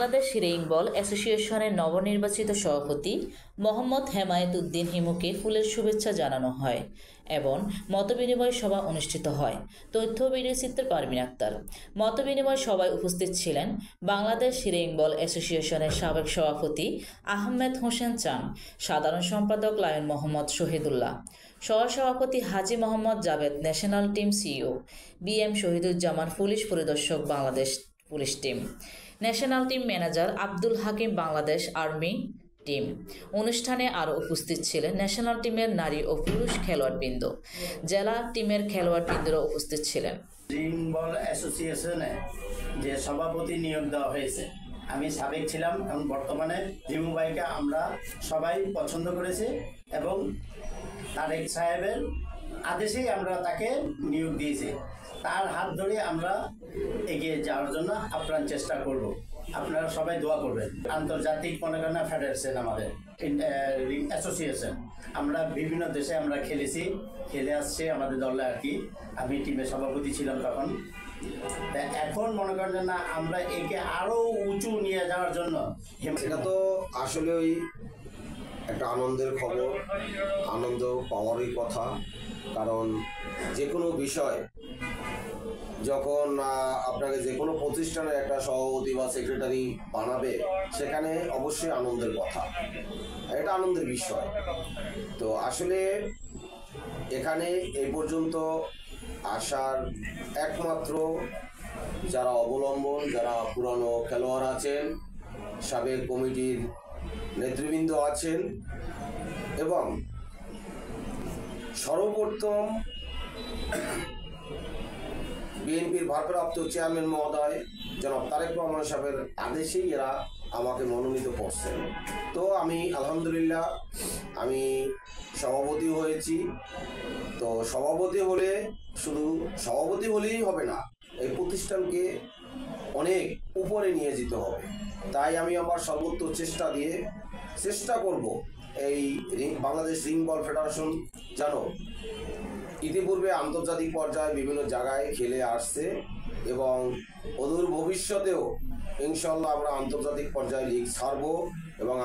Bangladesh ring বল অ্যাসোসিয়েশনের নবনির্বাচিত সভাপতি মোহাম্মদ হেমায়েত উদ্দিন হিমুকে ফুলের শুভেচ্ছা জানানো হয় এবং মতবিনিময় সভা অনুষ্ঠিত হয়। তথ্য ভিডিও চিত্রে পারভিন আক্তার। মতবিনিময় সভায় উপস্থিত ছিলেন বাংলাদেশ রিং বল অ্যাসোসিয়েশনের সাবেক সভাপতি আহমেদ হোসেন চান, সাধারণ সম্পাদক লায়ন মোহাম্মদ শহীদুল্লাহ, সহসভাপতি হাজী Mohammad Javed, national team CEO BM Shahiduzzaman, police পরিদর্শক Bangladesh police team, national team manager Abdul Hakim, Bangladesh army team. অনুষ্ঠানে আরও উপস্থিত ছিলেন ন্যাশনাল টিমের নারী ও পুরুষ খেলোয়াড়বৃন্দ, জেলা টিমের খেলোয়াড়বৃন্দরা উপস্থিত ছিলেন। রিং বল অ্যাসোসিয়েশনে যে সভাপতি নিয়োগ দেওয়া হয়েছে, আমি সাবেক ছিলাম এবং বর্তমানে রিমু ভাইকে আমরা সবাই পছন্দ করেছি এবং তারেক সাহেবের আদেশেই আমরা তাকে নিয়োগ দিয়েছি। তার হাত ধরে আমরা এগিয়ে যাওয়ার জন্য আপ্রাণ চেষ্টা করব। আপনারা সবাই দোয়া করবেন। আন্তর্জাতিক মনে করেন ফেডারেশন, আমাদের রিং অ্যাসোসিয়েশন, আমরা বিভিন্ন দেশে আমরা খেলে আসছে আমাদের দলে আর কি। আমি টিমের সভাপতি ছিলাম তখন। এখন মনে করেন না আমরা একে আরও উঁচু নিয়ে যাওয়ার জন্য। এটা তো আসলেই একটা আনন্দের খবর, আনন্দ পাওয়ারই কথা। কারণ যে কোনো বিষয় যখন আপনাকে যে কোনো প্রতিষ্ঠানের একটা সভাপতি বা সেক্রেটারি বানাবে, সেখানে অবশ্যই আনন্দের কথা, এটা আনন্দের বিষয়। তো আসলে এখানে এই পর্যন্ত আসার একমাত্র যারা অবলম্বন, যারা পুরানো খেলোয়াড় আছেন, সাবেক কমিটির নেতৃবৃন্দ আছেন এবং সর্বপ্রথম বিএনপির ভারপ্রাপ্ত চেয়ারম্যান মহোদয় জনাব তারেক রহমান সাহেবের আদেশেই এরা আমাকে মনোনীত করছেন। তো আমি আলহামদুলিল্লাহ আমি সভাপতি হয়েছি। তো সভাপতি হলে শুধু সভাপতি হলেই হবে না, এই প্রতিষ্ঠানকে অনেক উপরে নিয়ে যেতে হবে। তাই আমি আমার সর্বোচ্চ চেষ্টা করব এই বাংলাদেশ রিং বল ফেডারেশন যেন ইতিপূর্বে আন্তর্জাতিক পর্যায়ে বিভিন্ন জায়গায় খেলে আসছে এবং অদূর ভবিষ্যতেও ইনশাল্লাহ আমরা আন্তর্জাতিক পর্যায়ে লিগ ছাড়ব এবং